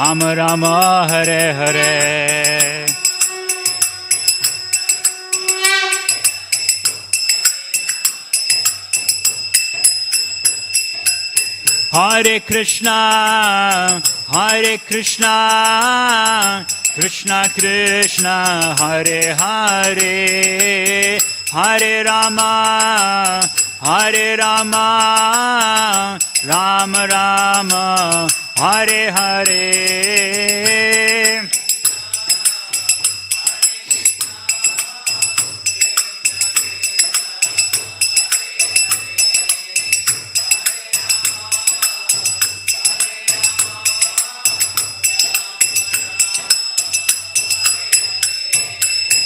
Rama Rama Hare Hare. Hare Krishna, Hare Krishna, Krishna Krishna, Hare Hare, Hare Rama, Hare Rama, Rama Rama, Hare Hare.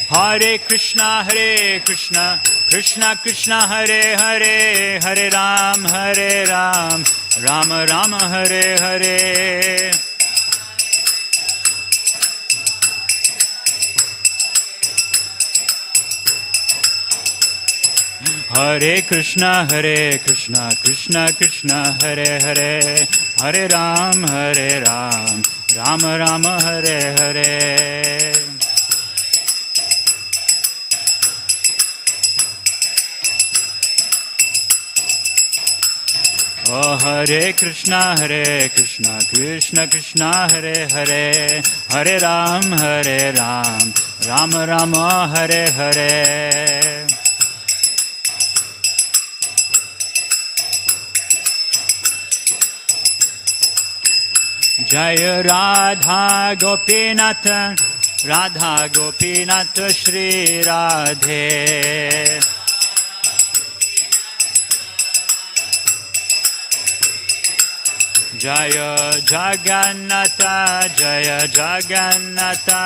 Hare Krishna, Hare Krishna, Krishna Krishna, Hare Hare, Hare Ram, Rama Rama, Hare Hare. Hare Krishna, Krishna Krishna, Hare Hare, Hare Ram, Rama Rama, Hare Hare. Oh, Hare Krishna, Krishna Krishna, Hare Hare, Hare Ram, Rama Rama, Hare Hare. Jaya Radha Gopinath, Radha Gopinath Shri Radhe. Jaya Jagannatha, Jaya Jagannatha,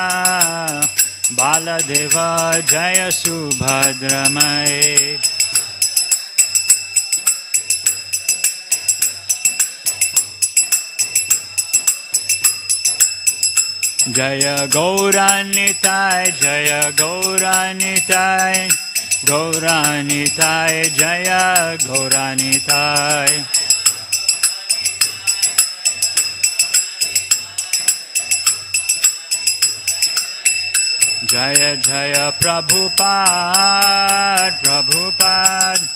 Baladeva, Jaya Subhadramai. Jaya Gauranitai, Jaya Gauranitai, Gauranitai, Jaya Gauranitai. Jaya Jaya Prabhupada, Prabhupada,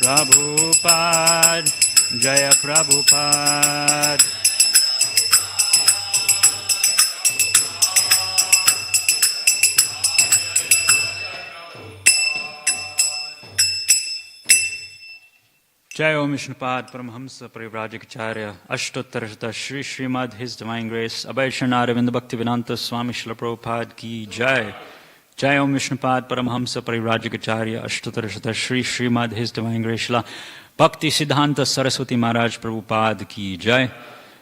Prabhupada, Jaya Prabhupada. Jai Om Vishnupad Paramhamsa Parivrajikacharya Ashtottara Shri Srimad His Divine Grace Abhay Sharnaravinda Bhaktivedanta Swami Srila Prabhupada Ki Jai. Jai Om Vishnupad Paramhamsa Parivrajikacharya Ashtottara Shri Srimad His Divine Grace Srila Bhakti Siddhanta Saraswati Maharaj Prabhupada Ki Jai.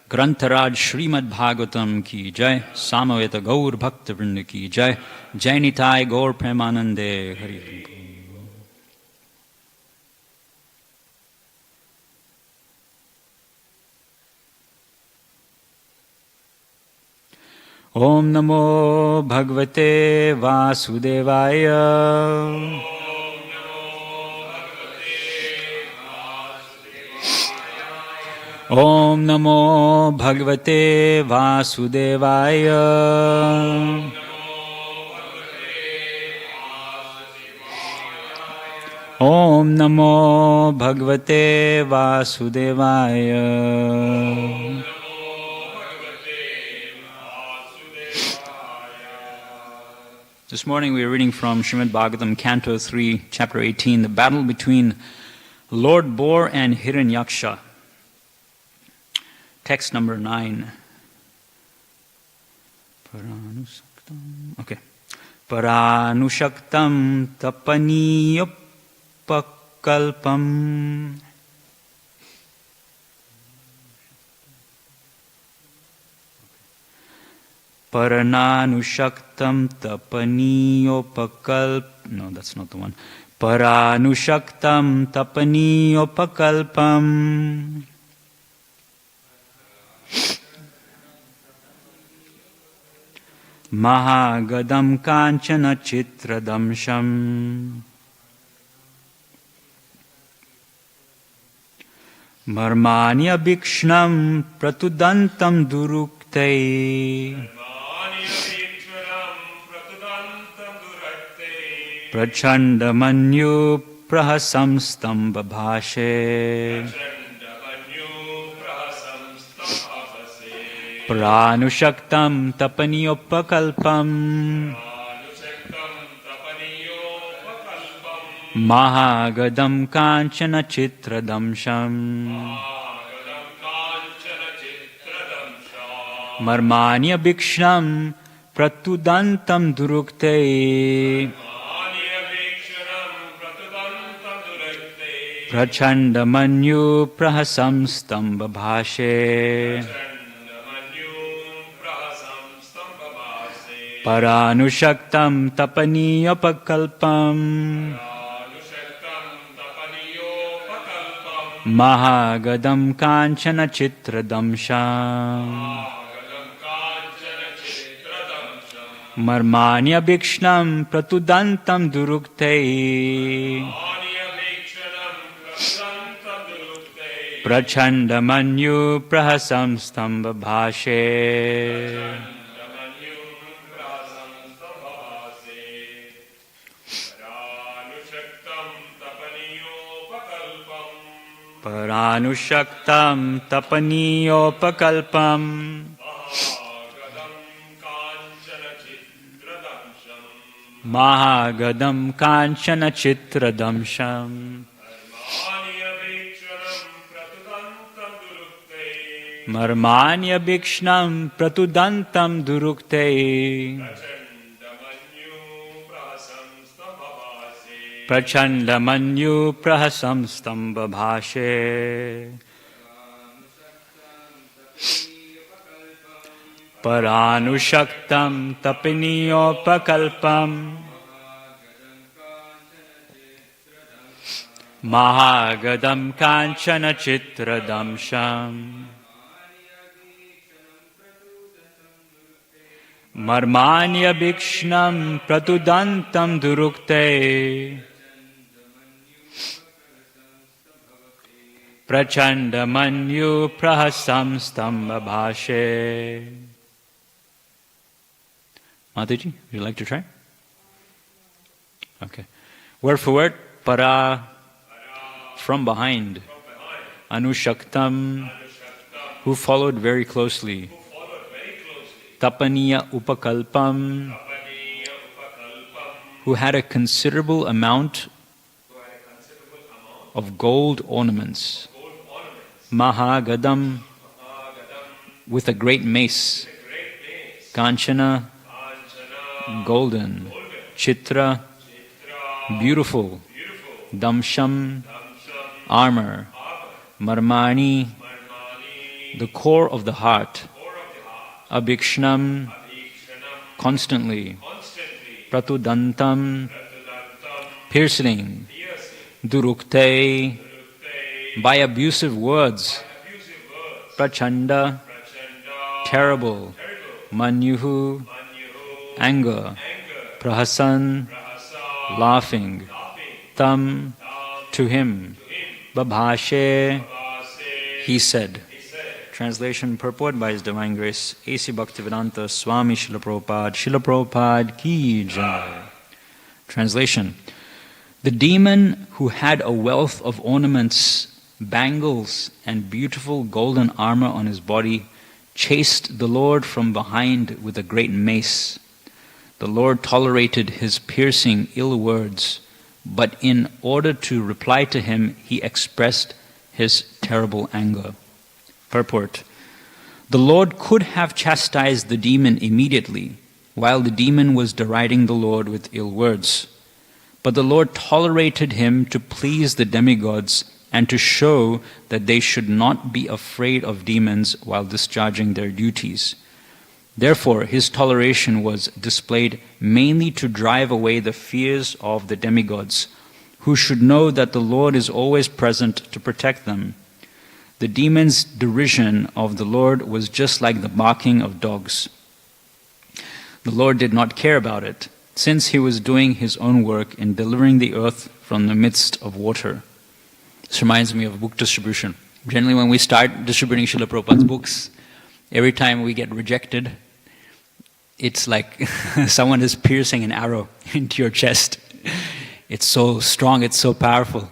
Grantaraj Srimad Bhagavatam Ki Jai. Samaveta Gaur Bhakta Vrinda Ki Jai. Jainitai Gaur Premanande Hari. Om Namo Bhagavate Vasudevaya. Om Namo Bhagavate Vasudevaya. Om Namo Bhagavate Vasudevaya. This morning we are reading from Srimad Bhagavatam, Canto 3, Chapter 18, the battle between Lord Boar and Hiranyaksha. Text number 9. Okay. Paranushaktam tapaniyopakalpam. Parananushaktam tapaniyopakalp. No, that's not the one. Paranushaktam tapaniyopakalpam. Mahagadam kanchana chitradamsham. Marmanya bikshnam pratudantam duruk durukte Prachanda manyu prahasamstam babhashe Pranushaktam tapaniyopakalpam Mahagadam kanchana chitradamsham Marmanya bhikshnam pratudantam durukte Prachanda manyu prahasamstam babhashe Paranushaktam tapaniyopakalpam Mahagadam kanchana chitradamsham Marmanya bhikshnam pratudantam durukte Prachanda manyu prahasamstam babhashe Paranushaktam tapaniyopakalpam Mahagadam kanchana chitradamsham Marmanya bhikshnam pratudantam durukte Prachanda manyu prahasamstam babhashe Paranushaktam tapiniyopakalpam Mahagadam kanchana chitradamsham Marmanya bhikshnam pratudantam durukte Prachanda manyu prahasamstam babhashe. Mataji, would you like to try? Okay. Word for word, para, from behind. Anushaktam, who followed very closely. Tapaniya upakalpam, who had a considerable amount of gold ornaments. Mahagadam, with a great mace. Kanchana, golden. Chitra, beautiful. Damsham, armor. Marmani, the core of the heart. Abhikshnam, constantly. Pratudantam, piercing. Durukte, by abusive words. Prachanda, terrible. Manyuhu, anger. Prahasan, laughing. Tam, to him. Babhashe, he said. Translation purport by His Divine Grace A.C. Bhaktivedanta Swami Srila Prabhupada ki jai. Translation. The demon who had a wealth of ornaments, bangles, and beautiful golden armor on his body chased the Lord from behind with a great mace. The Lord tolerated his piercing ill words, but in order to reply to him, he expressed his terrible anger. Purport. The Lord could have chastised the demon immediately, while the demon was deriding the Lord with ill words. But the Lord tolerated him to please the demigods and to show that they should not be afraid of demons while discharging their duties. Therefore, his toleration was displayed mainly to drive away the fears of the demigods, who should know that the Lord is always present to protect them. The demons' derision of the Lord was just like the barking of dogs. The Lord did not care about it, since he was doing his own work in delivering the earth from the midst of water. This reminds me of book distribution. Generally, when we start distributing Srila Prabhupada's books, Every time we get rejected, it's like someone is piercing an arrow into your chest. It's so strong, it's so powerful.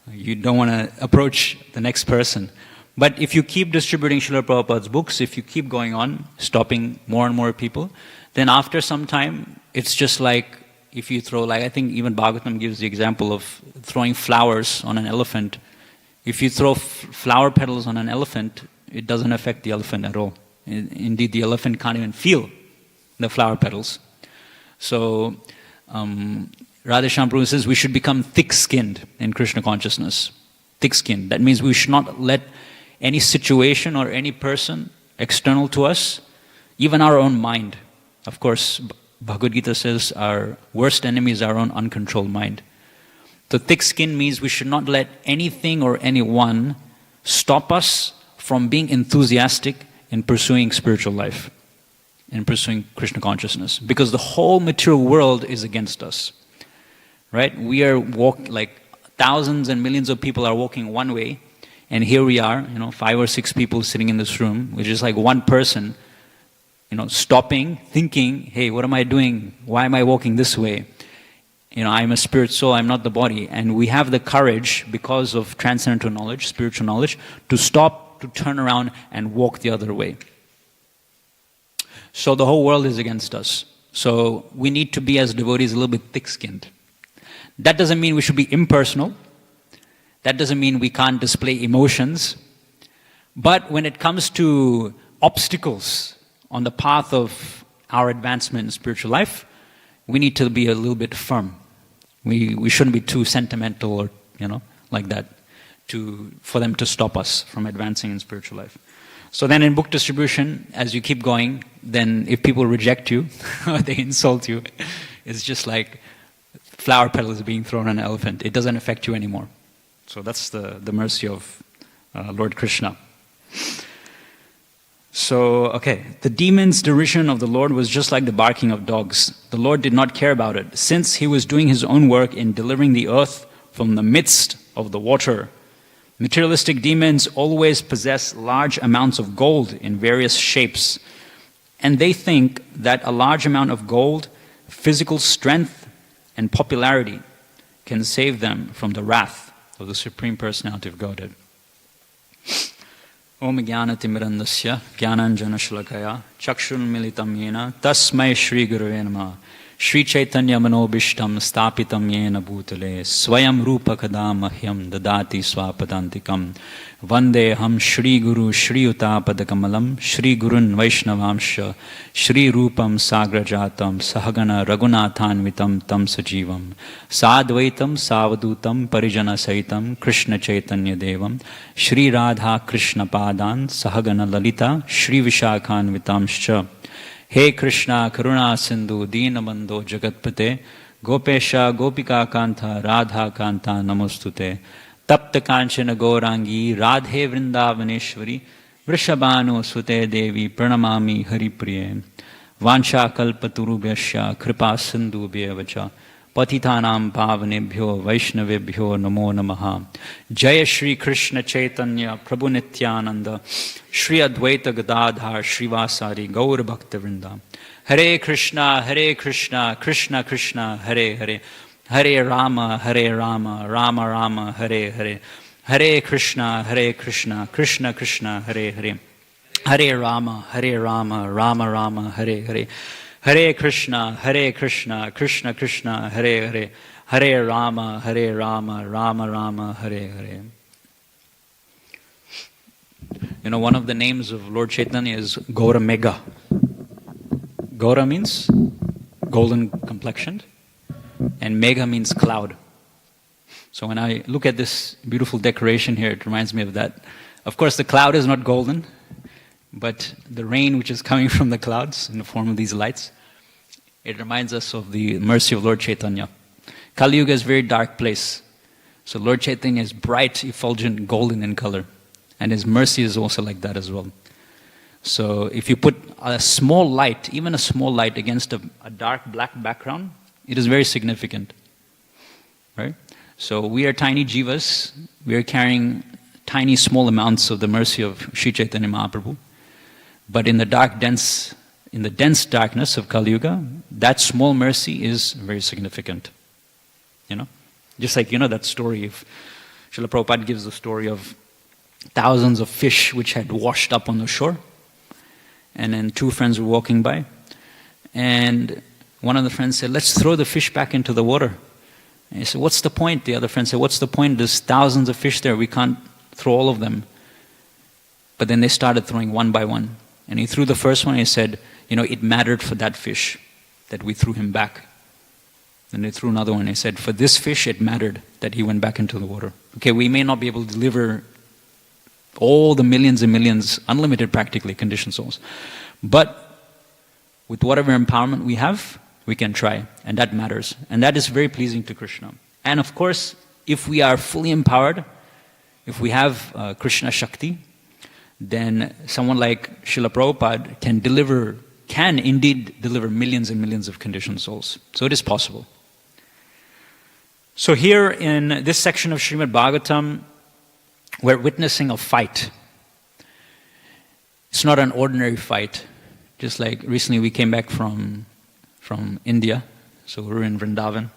You don't want to approach the next person. But if you keep distributing Srila Prabhupada's books, if you keep going on, stopping more and more people, then after some time, it's just like if you throw, like I think even Bhagavatam gives the example of throwing flowers on an elephant. If you throw flower petals on an elephant, it doesn't affect the elephant at all. Indeed, the elephant can't even feel the flower petals. So, Radheshyam Prabhu says we should become thick-skinned in Krishna consciousness. Thick-skinned. That means we should not let any situation or any person external to us, even our own mind. Of course, Bhagavad Gita says our worst enemy is our own uncontrolled mind. So thick-skinned means we should not let anything or anyone stop us from being enthusiastic in pursuing spiritual life, in pursuing Krishna consciousness. Because the whole material world is against us. Right? We are like thousands and millions of people are walking one way, and here we are, 5 or 6 people sitting in this room, which is like one person, stopping, thinking, hey, what am I doing? Why am I walking this way? I'm a spirit soul, I'm not the body. And we have the courage, because of transcendental knowledge, spiritual knowledge, to stop, to turn around and walk the other way. So the whole world is against us. So we need to be, as devotees, a little bit thick-skinned. That doesn't mean we should be impersonal. That doesn't mean we can't display emotions. But when it comes to obstacles on the path of our advancement in spiritual life, we need to be a little bit firm. We shouldn't be too sentimental or, like that, for them to stop us from advancing in spiritual life. So then in book distribution, as you keep going, then if people reject you or they insult you, it's just like flower petals being thrown on an elephant. It doesn't affect you anymore. So that's the mercy of Lord Krishna. So, okay, the demon's derision of the Lord was just like the barking of dogs. The Lord did not care about it, since he was doing his own work in delivering the earth from the midst of the water. Materialistic demons always possess large amounts of gold in various shapes, and they think that a large amount of gold, physical strength, and popularity can save them from the wrath of the Supreme Personality of Godhead. Om Jnanatimirandasya Jnananjana Shlakaya Chakshurmilitam Yena Tasmai Shri Gurave Namaha Shri Chaitanya Manobishtam Stapitam Yena Bhutale Swayam Rupa Kadamahyam Dadati Swapadantikam Vandeham Shri Guru Shri Utapadakamalam Shri Gurun Vaishnavamsha Shri Rupam Sagrajatam Sahagana Raghunathanvitam Tam Sajivam Sadvaitam Savadutam Parijana Saitam Krishna Chaitanya Devam Shri Radha Krishna Padan Sahagana Lalita Shri Vishakhanvitamscha He Krishna Karuna Sindhu Deenabandho Jagatpate Gopesha Gopika Kanta Radha Kanta Namostute Tapta Kanchana Gaurangi Radhe Vrindavaneshwari Vrishabhanu Sute Devi Pranamami Haripriye Vansha Kalpaturubhyasya Kripa Sindhu Bhyavacha Patitanam Pavanebhyo Vaishnavebhyo Namo Namaha Jaya Shri Krishna Chaitanya Prabhu Nityananda Shri Advaita Gadadhar Srivasari Gaur Bhakta Vrinda Hare Krishna Krishna Krishna Hare Hare Hare Rama Rama Rama Hare Hare Hare Krishna Krishna Krishna Hare Hare Hare Rama Rama Rama Hare Hare Hare Krishna Krishna Krishna Hare Hare Hare Rama Rama Hare Hare. One of the names of Lord Chaitanya is Gaura Mega. Gaura means golden complexioned, and Mega means cloud. So when I look at this beautiful decoration here, it reminds me of that. Of course, the cloud is not golden, but the rain which is coming from the clouds in the form of these lights, it reminds us of the mercy of Lord Chaitanya. Kali Yuga is a very dark place. So Lord Chaitanya is bright, effulgent, golden in color. And his mercy is also like that as well. So if you put a small light, even a small light against a dark black background, it is very significant. Right? So we are tiny jivas. We are carrying tiny small amounts of the mercy of Sri Chaitanya Mahaprabhu. But in the dense darkness of Kali Yuga, that small mercy is very significant. Just like, that story of, Srila Prabhupada gives the story of thousands of fish which had washed up on the shore. And then two friends were walking by. And one of the friends said, let's throw the fish back into the water. And he said, what's the point? The other friend said, what's the point? There's thousands of fish there. We can't throw all of them. But then they started throwing one by one. And he threw the first one and he said, it mattered for that fish that we threw him back. Then they threw another one and he said, for this fish it mattered that he went back into the water. Okay, we may not be able to deliver all the millions and millions, unlimited practically, conditioned souls. But with whatever empowerment we have, we can try. And that matters. And that is very pleasing to Krishna. And of course, if we are fully empowered, if we have Krishna Shakti, then someone like Srila Prabhupada can indeed deliver millions and millions of conditioned souls. So it is possible. So here in this section of Srimad Bhagavatam, we're witnessing a fight. It's not an ordinary fight. Just like recently we came back from India, so we were in Vrindavan,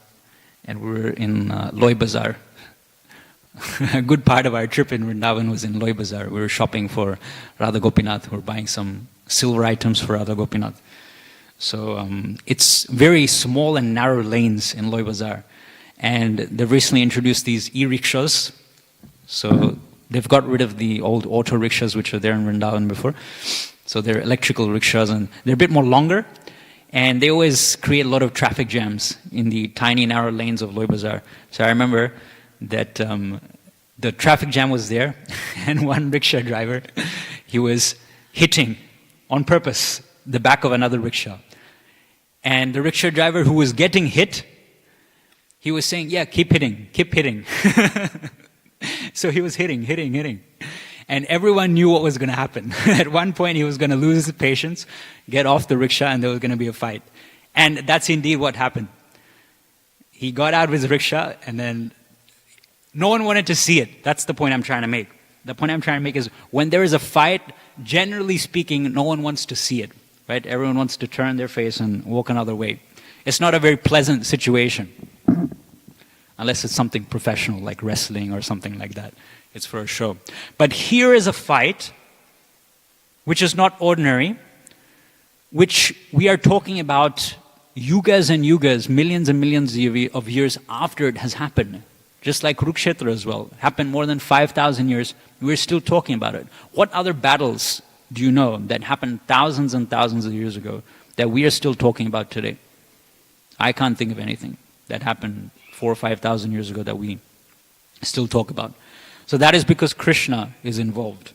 and we were in Loy Bazaar. A good part of our trip in Vrindavan was in Loy Bazaar. We were shopping for Radha Gopinath. We were buying some silver items for Radha Gopinath. So it's very small and narrow lanes in Loy Bazaar. And they've recently introduced these e-rickshaws. So they've got rid of the old auto rickshaws which were there in Vrindavan before. So they're electrical rickshaws and they're a bit more longer. And they always create a lot of traffic jams in the tiny narrow lanes of Loy Bazaar. So I remember that the traffic jam was there and one rickshaw driver, he was hitting on purpose the back of another rickshaw. And the rickshaw driver who was getting hit, he was saying, yeah, keep hitting, keep hitting. So he was hitting. And everyone knew what was going to happen. At one point he was going to lose his patience, get off the rickshaw, and there was going to be a fight. And that's indeed what happened. He got out of his rickshaw and then no one wanted to see it. That's the point I'm trying to make. The point I'm trying to make is when there is a fight, generally speaking, no one wants to see it. Right? Everyone wants to turn their face and walk another way. It's not a very pleasant situation. Unless it's something professional like wrestling or something like that. It's for a show. But here is a fight which is not ordinary, which we are talking about yugas and yugas, millions and millions of years after it has happened. Just like Kurukshetra as well. Happened more than 5,000 years. We're still talking about it. What other battles do you know that happened thousands and thousands of years ago that we are still talking about today? I can't think of anything that happened 4,000 or 5,000 years ago that we still talk about. So that is because Krishna is involved.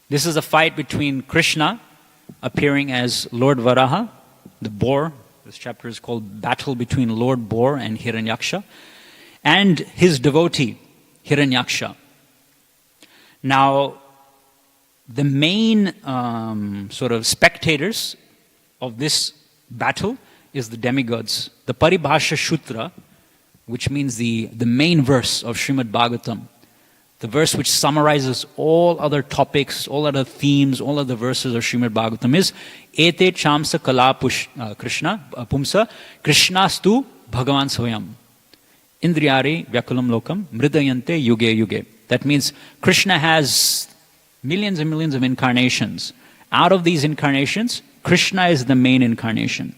This is a fight between Krishna appearing as Lord Varaha, the boar. This chapter is called Battle between Lord Boar and Hiranyaksha, and his devotee, Hiranyaksha. Now, the main sort of spectators of this battle is the demigods. The Paribhasha Shutra, which means the main verse of Srimad Bhagavatam, the verse which summarizes all other topics, all other themes, all other verses of Srimad Bhagavatam is Ete chamsa kala Krishna pumsa Krishnastu Bhagavan Swayam Indriyari Vyakulam Lokam Mridayante Yuge Yuge. That means Krishna has millions and millions of incarnations. Out of these incarnations, Krishna is the main incarnation.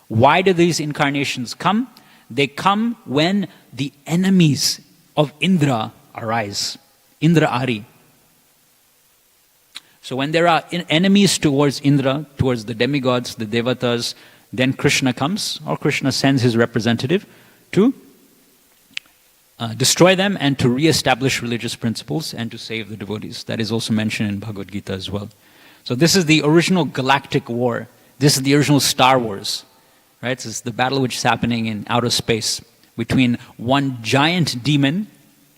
Why do these incarnations come? They come when the enemies of Indra arise. Indra Ari. So when there are enemies towards Indra, towards the demigods, the devatas, then Krishna comes, or Krishna sends his representative to destroy them and to re-establish religious principles and to save the devotees. That is also mentioned in Bhagavad Gita as well. So this is the original galactic war. This is the original Star Wars. Right? This is the battle which is happening in outer space between one giant demon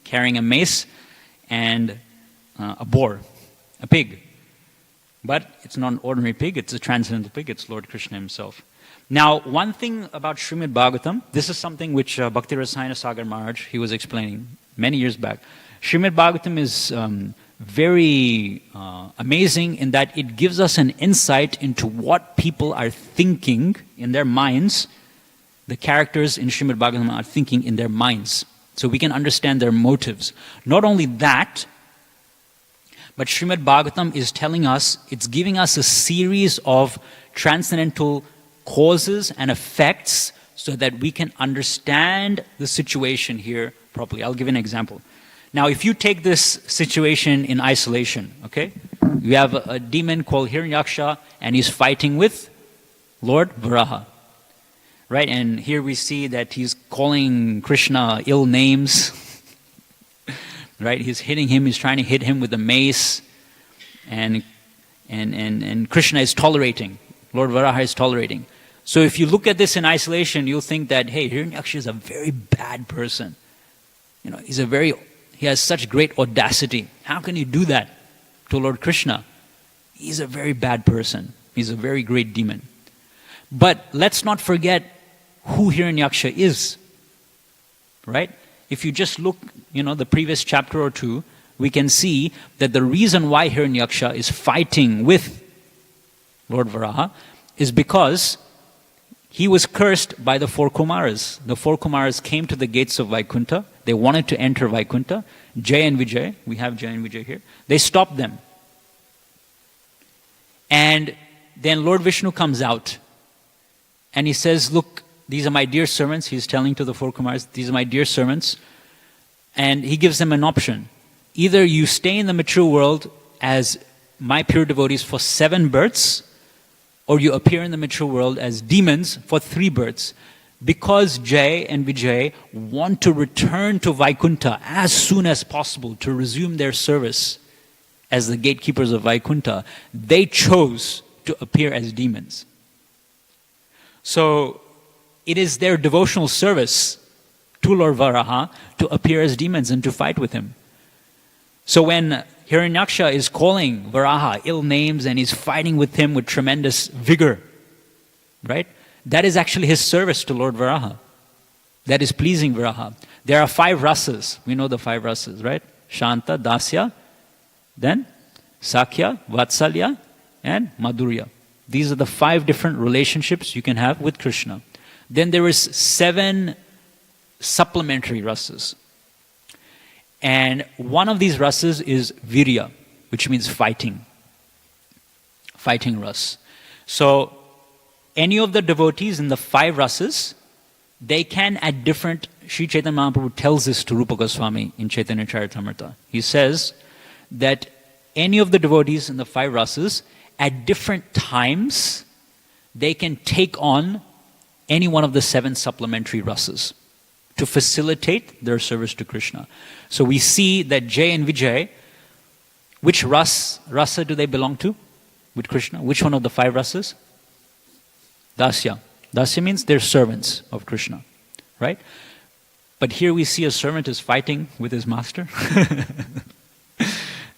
carrying a mace and a boar, a pig. But it's not an ordinary pig, it's a transcendental pig, it's Lord Krishna himself. Now, one thing about Srimad Bhagavatam, this is something which Bhakti Rasayana Sagar Maharaj, he was explaining many years back. Srimad Bhagavatam is very amazing in that it gives us an insight into what people are thinking in their minds. The characters in Srimad Bhagavatam are thinking in their minds. So we can understand their motives. Not only that, but Srimad Bhagavatam is telling us, it's giving us a series of transcendental causes and effects so that we can understand the situation here properly. I'll give an example. Now, if you take this situation in isolation, okay? You have a demon called Hiranyaksha, and he's fighting with Lord Varaha, right? And here we see that he's calling Krishna ill names, right? He's hitting him, he's trying to hit him with a mace, and Krishna is tolerating. Lord Varaha is tolerating. So if you look at this in isolation, you'll think that, hey, Hiranyaksha is a very bad person. You know, he has such great audacity. How can he do that to Lord Krishna? He's a very bad person. He's a very great demon. But let's not forget who Hiranyaksha is, right? If you just look, the previous chapter or two, we can see that the reason why Hiranyaksha is fighting with Lord Varaha is because he was cursed by the four Kumaras. The four Kumaras came to the gates of Vaikuntha. They wanted to enter Vaikuntha. Jay and Vijay, we have Jay and Vijay here, they stopped them. And then Lord Vishnu comes out and he says, look, these are my dear servants. He's telling to the four Kumaras, these are my dear servants. And he gives them an option. Either you stay in the mature world as my pure devotees for 7 births, or you appear in the mature world as demons for 3 births. Because Jay and Vijay want to return to Vaikuntha as soon as possible to resume their service as the gatekeepers of Vaikuntha, they chose to appear as demons. So it is their devotional service to Lord Varaha to appear as demons and to fight with him. So when Hiranyaksha is calling Varaha ill names and he's fighting with him with tremendous vigor, right? That is actually his service to Lord Varaha. That is pleasing Varaha. There are 5 rasas. We know the 5 rasas, right? Shanta, Dasya, then Sakhya, Vatsalya, and Madhurya. These are the 5 different relationships you can have with Krishna. Then there is 7 supplementary rasas. And one of these rasas is virya, which means fighting. Fighting ras. So any of the devotees in the 5 rasas, they can at different... Sri Chaitanya Mahaprabhu tells this to Rupa Goswami in Chaitanya Charitamrita. He says that any of the devotees in the 5 rasas, at different times, they can take on any one of the 7 supplementary rasas to facilitate their service to Krishna. So we see that Jay and Vijay, which rasa do they belong to with Krishna? Which one of the 5 rasas? Dasya. Dasya means they're servants of Krishna, right? But here we see a servant is fighting with his master.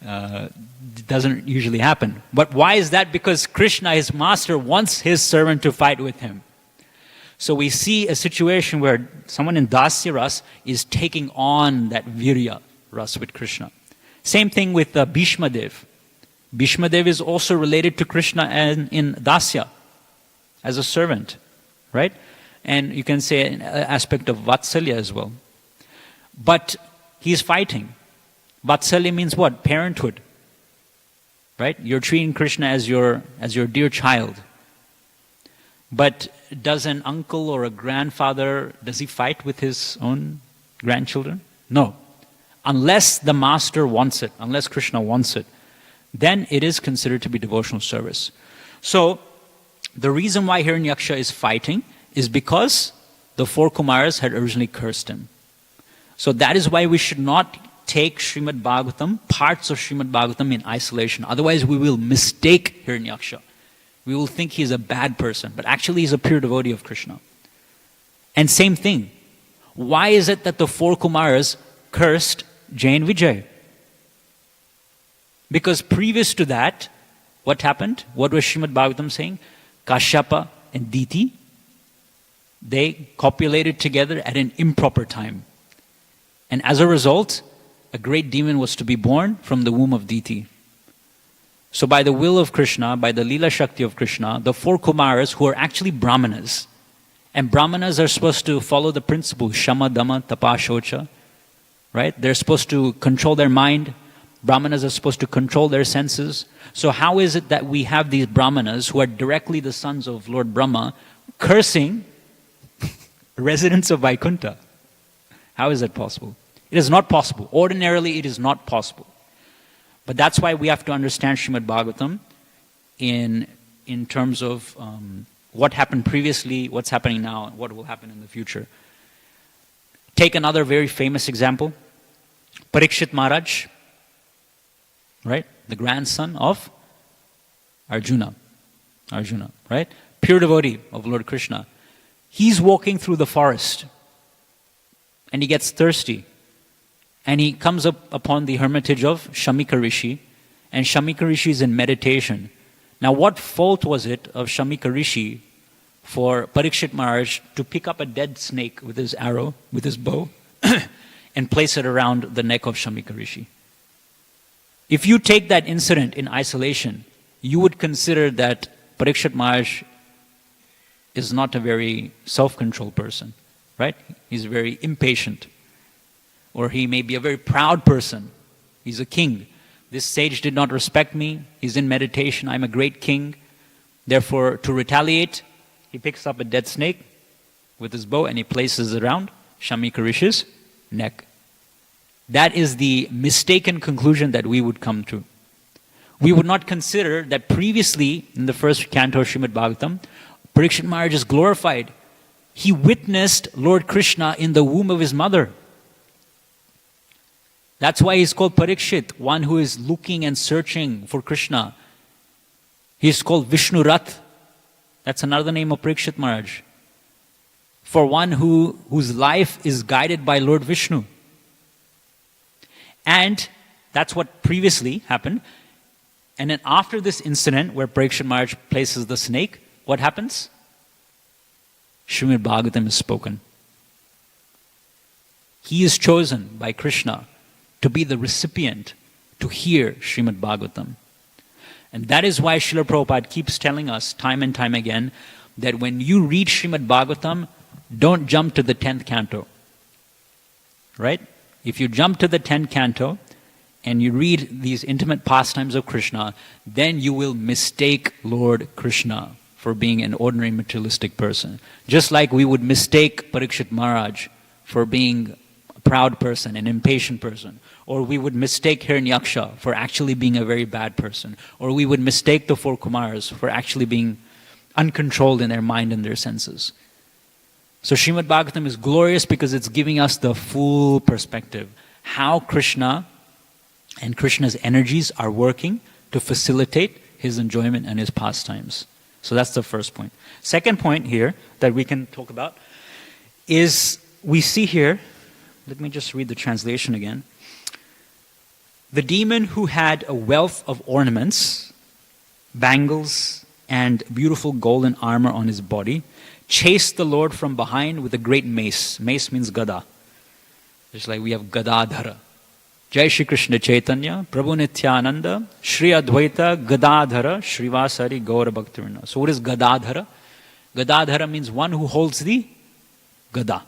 It doesn't usually happen. But why is that? Because Krishna, his master, wants his servant to fight with him. So we see a situation where someone in Dasya Ras is taking on that Virya Ras with Krishna. Same thing with Bhishma Dev. Bhishma Dev is also related to Krishna and in Dasya as a servant, right? And you can say an aspect of Vatsalya as well. But he's fighting. Vatsalya means what? Parenthood, right? You're treating Krishna as your dear child. But does an uncle or a grandfather, does he fight with his own grandchildren? No. Unless the master wants it, unless Krishna wants it, then it is considered to be devotional service. So, the reason why Hiranyaksha is fighting is because the 4 Kumaras had originally cursed him. So that is why we should not take Srimad Bhagavatam, parts of Srimad Bhagavatam in isolation. Otherwise we will mistake Hiranyaksha. We will think he's a bad person, but actually he's a pure devotee of Krishna. And same thing. Why is it that the 4 Kumaras cursed Jay and Vijay? Because previous to that, what happened? What was Srimad Bhagavatam saying? Kashyapa and Diti, they copulated together at an improper time. And as a result, a great demon was to be born from the womb of Diti. So by the will of Krishna, by the Leela Shakti of Krishna, the 4 Kumaras who are actually Brahmanas, and Brahmanas are supposed to follow the principle Shama, Dama, Tapa, Shocha, right? They're supposed to control their mind. Brahmanas are supposed to control their senses. So how is it that we have these Brahmanas who are directly the sons of Lord Brahma cursing residents of Vaikuntha? How is that possible? It is not possible. Ordinarily, it is not possible. But that's why we have to understand Srimad Bhagavatam in terms of what happened previously, what's happening now, and what will happen in the future. Take another very famous example. Parikshit Maharaj, right? The grandson of Arjuna, right? Pure devotee of Lord Krishna. He's walking through the forest and he gets thirsty. And he comes up upon the hermitage of Shamika Rishi, and Shamika Rishi is in meditation. Now what fault was it of Shamika Rishi for Parikshit Maharaj to pick up a dead snake with his arrow, with his bow, and place it around the neck of Shamika Rishi? If you take that incident in isolation, you would consider that Parikshit Maharaj is not a very self-controlled person, right? He's very impatient. Or he may be a very proud person. He's a king. This sage did not respect me. He's in meditation. I'm a great king. Therefore, to retaliate, he picks up a dead snake with his bow and he places it around Shamika Rishi's neck. That is the mistaken conclusion that we would come to. We would not consider that previously, in the first canto of Srimad Bhagavatam, Parikshit Maharaj is glorified. He witnessed Lord Krishna in the womb of his mother. That's why he's called Parikshit, one who is looking and searching for Krishna. He's called Vishnu Rath. That's another name of Parikshit Maharaj. For one whose life is guided by Lord Vishnu. And that's what previously happened. And then after this incident where Parikshit Maharaj places the snake, what happens? Srimad Bhagavatam is spoken. He is chosen by Krishna to be the recipient to hear Srimad Bhagavatam. And that is why Srila Prabhupada keeps telling us time and time again that when you read Srimad Bhagavatam, don't jump to the 10th canto. Right? If you jump to the 10th canto and you read these intimate pastimes of Krishna, then you will mistake Lord Krishna for being an ordinary materialistic person. Just like we would mistake Parikshit Maharaj for being a proud person, an impatient person. Or we would mistake Hiranyaksha for actually being a very bad person. Or we would mistake the 4 Kumaras for actually being uncontrolled in their mind and their senses. So Srimad Bhagavatam is glorious because it's giving us the full perspective. How Krishna and Krishna's energies are working to facilitate his enjoyment and his pastimes. So that's the first point. Second point here that we can talk about is we see here, let me just read the translation again. The demon who had a wealth of ornaments, bangles, and beautiful golden armor on his body, chased the Lord from behind with a great mace. Mace means gada. Just like we have Gadadhara. Jai Shri Krishna Chaitanya, Prabhu Nityananda, Shri Advaita, Gadadhara, Srivasari, Gaura Bhaktivinoda. So what is Gadadhara? Gadadhara means one who holds the gada.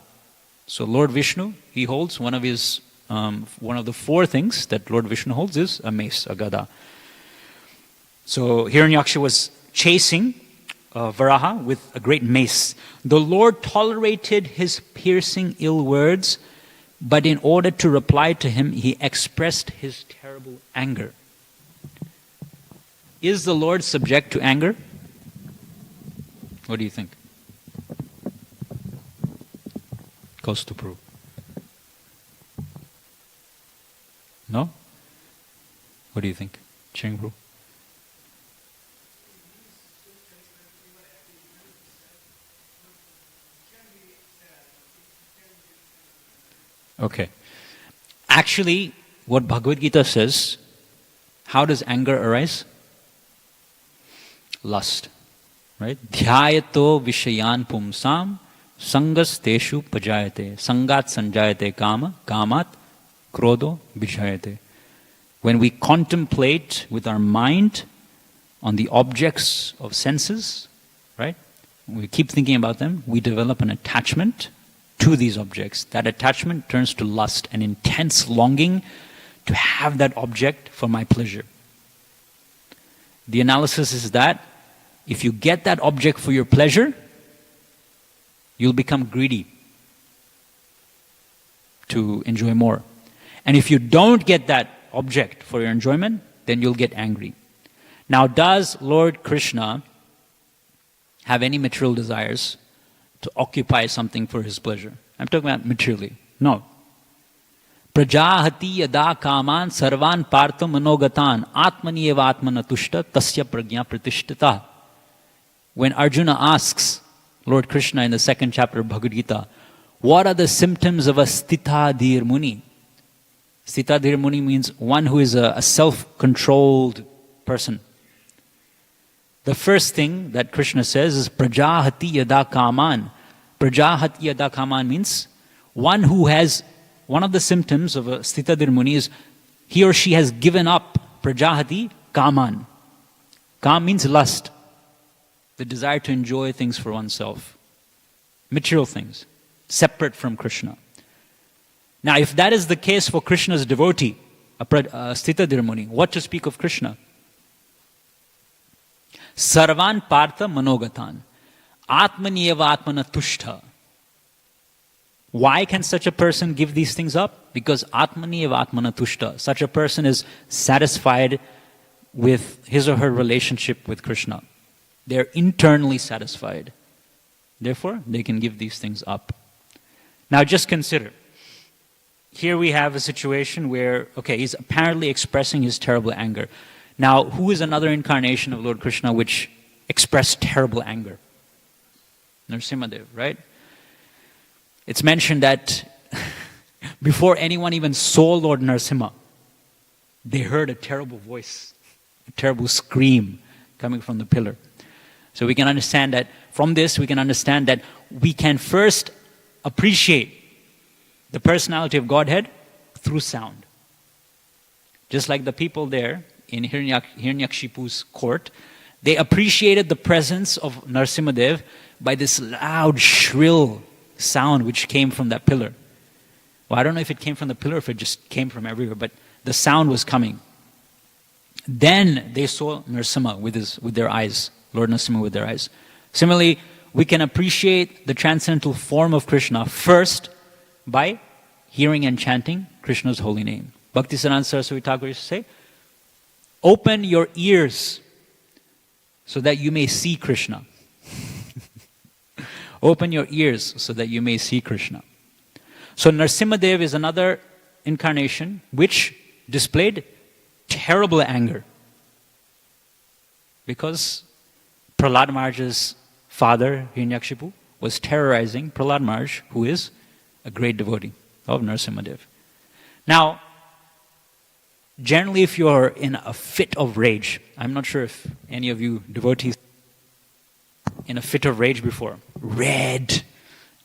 So Lord Vishnu, he holds one of the 4 things that Lord Vishnu holds is a mace, a gada. So Hiranyaksha was chasing Varaha with a great mace. The Lord tolerated his piercing ill words, but in order to reply to him, he expressed his terrible anger. Is the Lord subject to anger? What do you think? Kaustubhu. No? What do you think? Chengru? Okay. Actually, what Bhagavad Gita says, how does anger arise? Lust. Right? Dhyayato vishayan pumsam sangas teshu pajayate. Sangat sanjayate kama, kamat Krodho vijayate. When we contemplate with our mind on the objects of senses, right? We keep thinking about them, we develop an attachment to these objects. That attachment turns to lust, an intense longing to have that object for my pleasure. The analysis is that if you get that object for your pleasure, you'll become greedy to enjoy more. And if you don't get that object for your enjoyment, then you'll get angry. Now, does Lord Krishna have any material desires to occupy something for his pleasure? I'm talking about materially. No. Prajahati yada kaman sarvan partha manogatan atmani eva atmana tushta tasya prajna pratishtita. When Arjuna asks Lord Krishna in the 2nd chapter of Bhagavad Gita, what are the symptoms of a stita dhir muni? Stita dhir muni means one who is a self-controlled person. The first thing that Krishna says is prajahati yada kaman. Prajahati yada kaman means one of the symptoms of a stita dhir muni is he or she has given up prajahati kaman. Kam means lust, the desire to enjoy things for oneself, material things, separate from Krishna. Now, if that is the case for Krishna's devotee, a stita dhir muni, what to speak of Krishna? Sarvan partha manogatan atmanyeva atmana tushta. Why can such a person give these things up? Because atmanyeva atmana tushta. Such a person is satisfied with his or her relationship with Krishna. They're internally satisfied. Therefore, they can give these things up. Now just consider. Here we have a situation where, okay, he's apparently expressing his terrible anger. Now, who is another incarnation of Lord Krishna which expressed terrible anger? Nrsimha, right? It's mentioned that before anyone even saw Lord Nrsimha, they heard a terrible voice, a terrible scream coming from the pillar. So we can understand that, from this we can understand that we can first appreciate the personality of Godhead through sound. Just like the people there in Hiranyakashipu's court, they appreciated the presence of Nrsimhadev by this loud, shrill sound which came from that pillar. Well, I don't know if it came from the pillar or if it just came from everywhere, but the sound was coming. Then they saw Nrsimha with their eyes, Lord Nrsimha with their eyes. Similarly, we can appreciate the transcendental form of Krishna first by hearing and chanting Krishna's holy name. Bhaktisiddhanta Saraswati Thakur used to say, open your ears so that you may see Krishna. Open your ears so that you may see Krishna. So Nrsimhadev is another incarnation which displayed terrible anger. Because Prahlad Maharaj's father, Hiranyakashipu, was terrorizing Prahlad Maharaj, who is a great devotee of Nrsimhadev. Now, generally if you're in a fit of rage, I'm not sure if any of you devotees in a fit of rage before, red,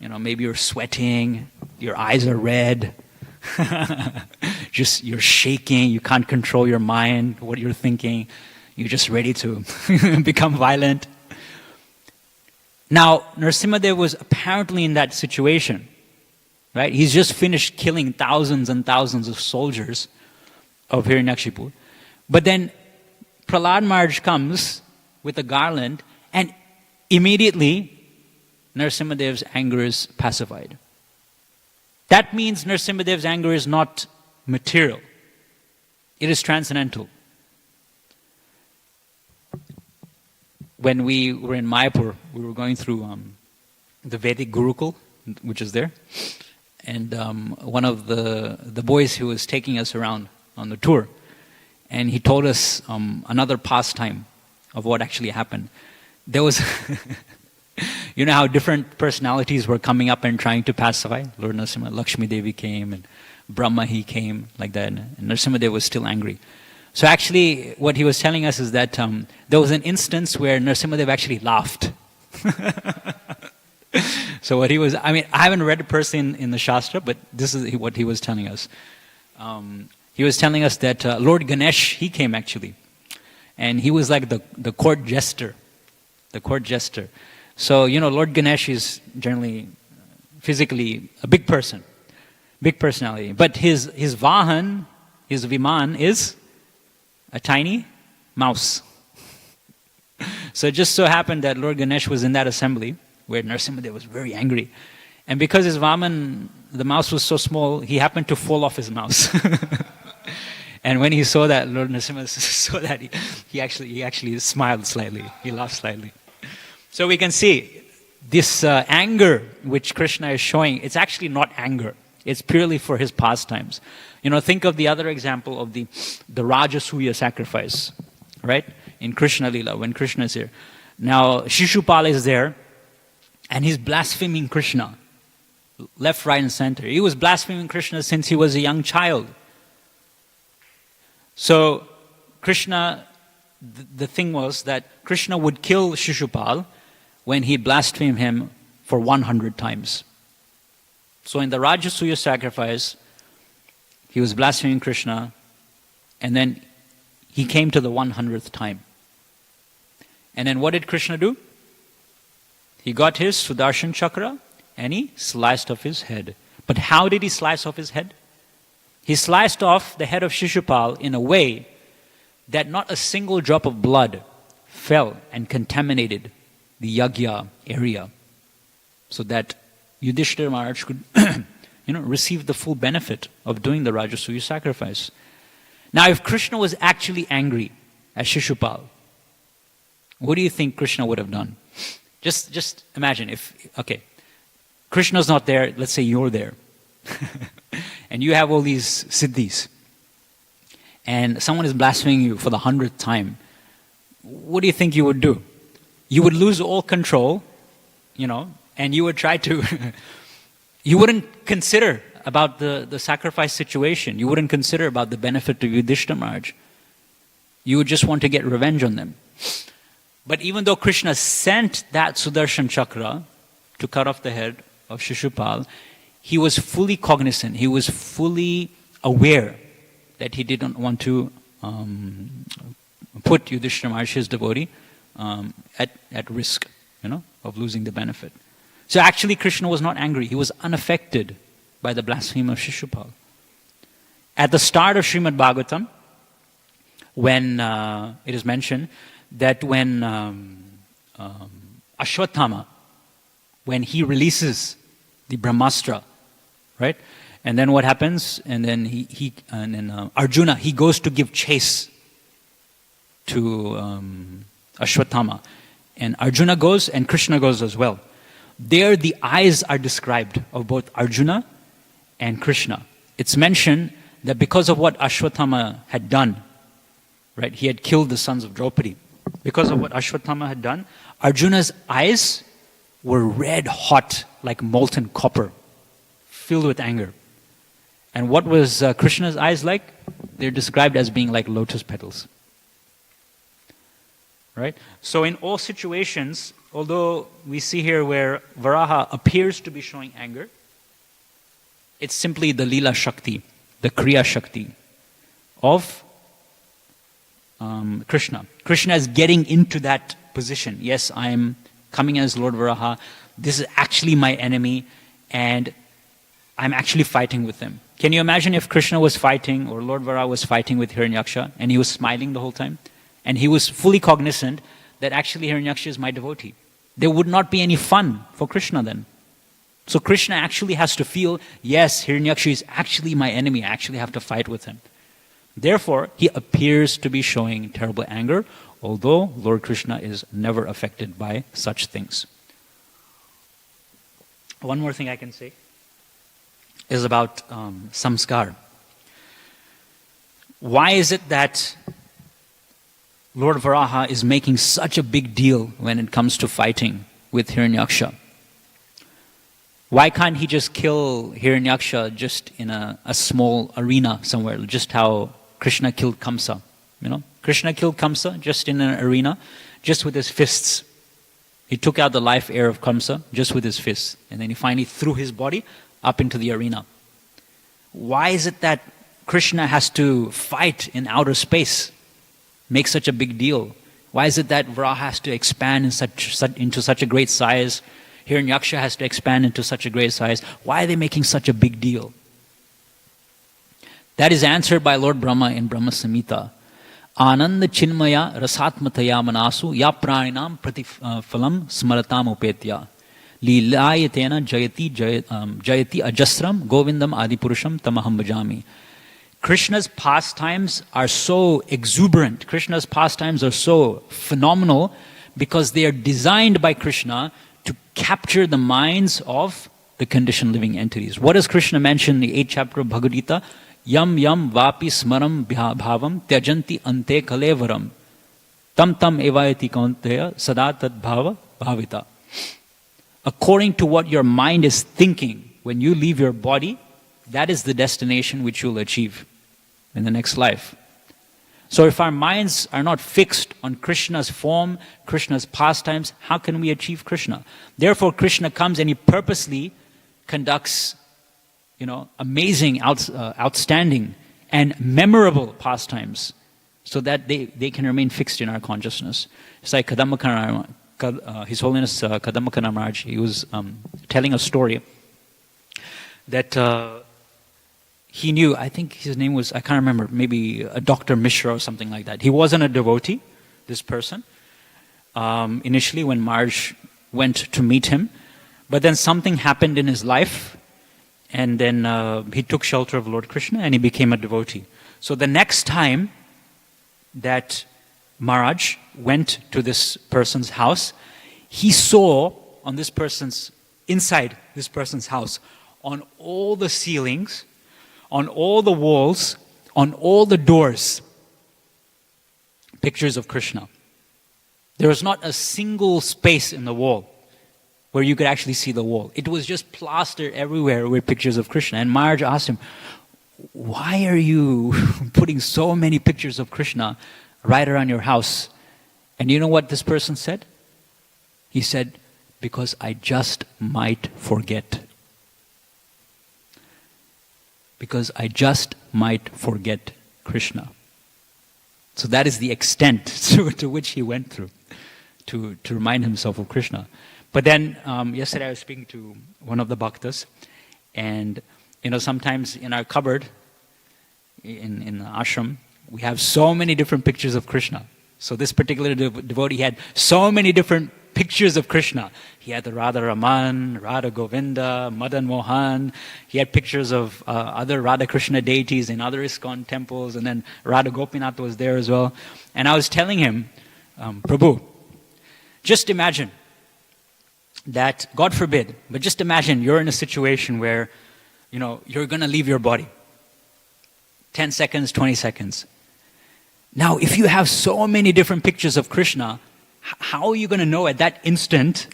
maybe you're sweating, your eyes are red, just you're shaking, you can't control your mind, what you're thinking, you're just ready to become violent. Now, Nrsimhadev was apparently in that situation, right? He's just finished killing thousands and thousands of soldiers of Hiranyakashipu. But then Prahlad Maharaj comes with a garland and immediately Nrsimhadev's anger is pacified. That means Nrsimhadev's anger is not material. It is transcendental. When we were in Mayapur, we were going through the Vedic Gurukul, which is there. And one of the boys who was taking us around on the tour, and he told us another pastime of what actually happened. There was, you know how different personalities were coming up and trying to pacify? Lord Nrsimha, Lakshmi Devi came, and Brahma, he came, like that. And Nrsimhadev was still angry. So actually, what he was telling us is that there was an instance where Nrsimhadev actually laughed. So what he was, I haven't read it personally in the Shastra, but this is what he was telling us. he was telling us that Lord Ganesh, he came actually. And he was like the court jester. The court jester. So, Lord Ganesh is generally physically a big person. Big personality. But his Vahan, his Viman is a tiny mouse. So it just so happened that Lord Ganesh was in that assembly where Nrsimhadev was very angry. And because his Vaman, the mouse was so small, he happened to fall off his mouse. And when he saw that, Lord Nrsimha saw that, he actually smiled slightly. He laughed slightly. So we can see this anger which Krishna is showing, it's actually not anger. It's purely for his pastimes. Think of the other example of the Rajasuya sacrifice, right? In Krishna Lila, when Krishna is here. Now, Shishupala is there, and he's blaspheming Krishna. Left, right, and center. He was blaspheming Krishna since he was a young child. So, Krishna, the thing was that Krishna would kill Shishupal when he blasphemed him for 100 times. So in the Rajasuya sacrifice, he was blaspheming Krishna, and then he came to the 100th time. And then what did Krishna do? He got his Sudarshan Chakra and he sliced off his head. But how did he slice off his head? He sliced off the head of Shishupal in a way that not a single drop of blood fell and contaminated the yagya area, so that Yudhishthira Maharaj could receive the full benefit of doing the Rajasuya sacrifice. Now, if Krishna was actually angry at Shishupal, what do you think Krishna would have done? Just imagine Krishna's not there, let's say you're there. And you have all these siddhis. And someone is blaspheming you for the 100th time. What do you think you would do? You would lose all control, and you would try to, you wouldn't consider about the sacrifice situation. You wouldn't consider about the benefit to Yudhishthira Maharaj. You would just want to get revenge on them. But even though Krishna sent that Sudarshan Chakra to cut off the head of Shishupal, he was fully cognizant, he was fully aware that he didn't want to put Yudhishthira Maharaj, his devotee, at risk, of losing the benefit. So actually Krishna was not angry, he was unaffected by the blasphemy of Shishupal. At the start of Srimad Bhagavatam, when it is mentioned that when Ashwatthama, when he releases the Brahmastra, right? And then what happens? And then Arjuna, he goes to give chase to Ashwatthama. And Arjuna goes and Krishna goes as well. There the eyes are described of both Arjuna and Krishna. It's mentioned that because of what Ashwatthama had done, right? He had killed the sons of Draupadi. Because of what Ashwatthama had done, Arjuna's eyes were red hot like molten copper, filled with anger. And what was Krishna's eyes like? They're described as being like lotus petals. Right? So in all situations, although we see here where Varaha appears to be showing anger, it's simply the Leela Shakti, the Kriya Shakti of Krishna. Krishna is getting into that position. Yes, I am coming as Lord Varaha. This is actually my enemy, and I'm actually fighting with them. Can you imagine if Krishna was fighting, or Lord Varaha was fighting with Hiranyaksha, and he was smiling the whole time? And he was fully cognizant that actually Hiranyaksha is my devotee. There would not be any fun for Krishna then. So Krishna actually has to feel, yes, Hiranyaksha is actually my enemy. I actually have to fight with him. Therefore, he appears to be showing terrible anger, although Lord Krishna is never affected by such things. One more thing I can say is about samskar. Why is it that Lord Varaha is making such a big deal when it comes to fighting with Hiranyaksha? Why can't he just kill Hiranyaksha just in a small arena somewhere, just how Krishna killed Kamsa? Krishna killed Kamsa just in an arena, just with his fists. He took out the life air of Kamsa just with his fists. And then he finally threw his body up into the arena. Why is it that Krishna has to fight in outer space, make such a big deal? Why is it that Varaha has to expand into such a great size? Hiranyaksha has to expand into such a great size. Why are they making such a big deal? That is answered by Lord Brahma in Brahma Samhita. Ananda chinmaya rasatmataya manasu ya praninam pratifalam smaratam upetya. Lilayatena jayati ajasram govindam adipurusham tamaham bhajami. Krishna's pastimes are so exuberant. Krishna's pastimes are so phenomenal because they are designed by Krishna to capture the minds of the conditioned living entities. What does Krishna mention in the 8th chapter of Bhagavad Gita? Yam yam vapi smaram bhavam tyajanti ante kalevaram tam evayati kaunteya sadatad bhava bhavita. According to what your mind is thinking when you leave your body, that is the destination which you'll achieve in the next life. So if our minds are not fixed on Krishna's form, Krishna's pastimes, how can we achieve Krishna? Therefore, Krishna comes and he purposely conducts, amazing, outstanding, and memorable pastimes so that they can remain fixed in our consciousness. It's like His Holiness Kadambaka Maharaj, he was telling a story that he knew, I think his name was, I can't remember, maybe a Dr. Mishra or something like that. He wasn't a devotee, this person, initially when Maharaj went to meet him. But then something happened in his life, and then he took shelter of Lord Krishna and he became a devotee. So the next time that Maharaj went to this person's house, he saw on this person's, inside this person's house, on all the ceilings, on all the walls, on all the doors, pictures of Krishna. There was not a single space in the wall where you could actually see the wall. It was just plastered everywhere with pictures of Krishna. And Maharaj asked him, why are you putting so many pictures of Krishna right around your house? And you know what this person said? He said, because I just might forget. Because I just might forget Krishna. So that is the extent to which he went through to remind himself of Krishna. But then yesterday I was speaking to one of the bhaktas, and sometimes in our cupboard, in the ashram, we have so many different pictures of Krishna. So this particular devotee had so many different pictures of Krishna. He had the Radha Raman, Radha Govinda, Madan Mohan. He had pictures of other Radha Krishna deities in other ISKCON temples, and then Radha Gopinath was there as well. And I was telling him, Prabhu, just imagine that, God forbid, but just imagine you're in a situation where, you're going to leave your body. 10 seconds, 20 seconds. Now, if you have so many different pictures of Krishna, how are you going to know at that instant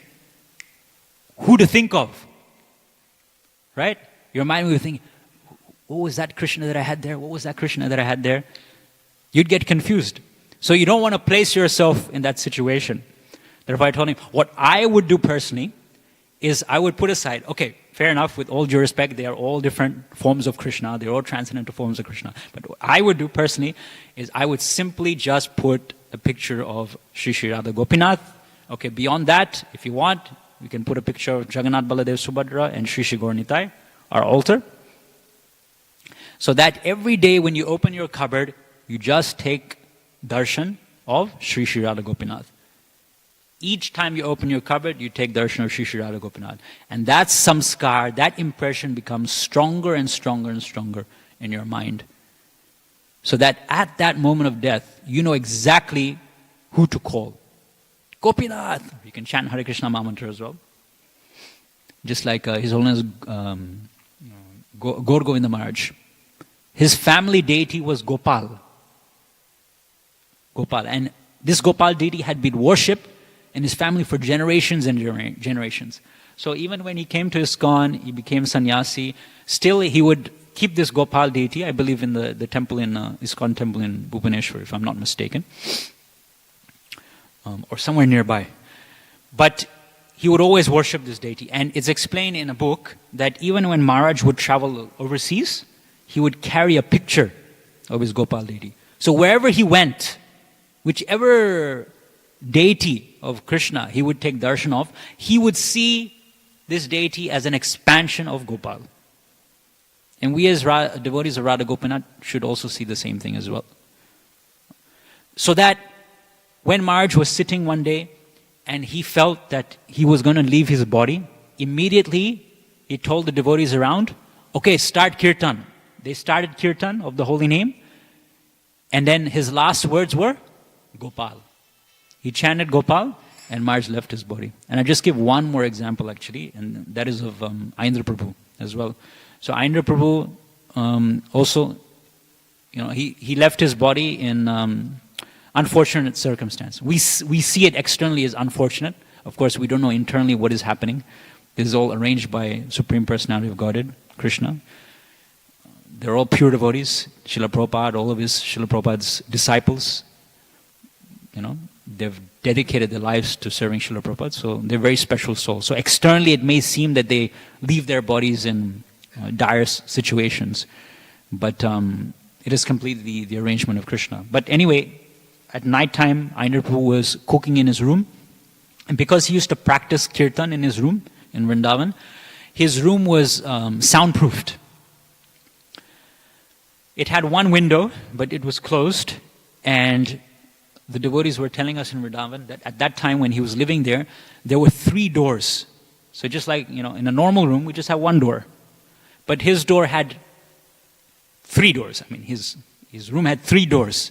who to think of? Right? Your mind will think, what was that Krishna that I had there? What was that Krishna that I had there? You'd get confused. So you don't want to place yourself in that situation. Therefore, I told him, what I would do personally is I would put aside, okay, fair enough, with all due respect, they are all different forms of Krishna. They're all transcendental forms of Krishna. But what I would do personally is I would simply just put a picture of Shri Radha Gopinath. Okay, beyond that, if you want, we can put a picture of Jagannath Baladev Subhadra and Shri Gaur Nitai, our altar. So that every day when you open your cupboard, you just take darshan of Shri Radha Gopinath. Each time you open your cupboard, you take darshan of Shri Radha Gopinath. And that samskar, that impression becomes stronger and stronger and stronger in your mind. So that at that moment of death, you know exactly who to call. Gopinath! You can chant Hare Krishna Mahamantra as well. Just like His Holiness Gaur Govinda Maharaj. His family deity was Gopal. Gopal. And this Gopal deity had been worshipped in his family for generations and generations. So even when he came to ISKCON, he became sannyasi, still he would keep this Gopal deity, I believe in the temple in ISKCON temple in Bhubaneswar, if I'm not mistaken, or somewhere nearby. But he would always worship this deity. And it's explained in a book that even when Maharaj would travel overseas, he would carry a picture of his Gopal deity. So wherever he went, whichever deity of Krishna he would take darshan of, he would see this deity as an expansion of Gopal. And we as devotees of Radha Gopinath should also see the same thing as well. So that when Maharaj was sitting one day and he felt that he was going to leave his body, immediately he told the devotees around, okay, start kirtan. They started kirtan of the holy name, and then his last words were Gopal. He chanted Gopal, and Maharaj left his body. And I just give one more example actually, and that is of Indra Prabhu as well. So Indra Prabhu also, he left his body in unfortunate circumstance. We see it externally as unfortunate. Of course, we don't know internally what is happening. This is all arranged by Supreme Personality of Godhead, Krishna. They're all pure devotees. Srila Prabhupada, all of Srila Prabhupada's disciples, they've dedicated their lives to serving Srila Prabhupada, so they're very special souls. So externally it may seem that they leave their bodies in dire situations, but it is completely the arrangement of Krishna. But anyway, at night time, Indra Prabhu was cooking in his room, and because he used to practice kirtan in his room in Vrindavan, his room was soundproofed. It had one window, but it was closed, and the devotees were telling us in Vrindavan that at that time when he was living there, there were 3 doors. So just like, in a normal room, we just have one door. But his door had 3 doors. I mean, his room had 3 doors.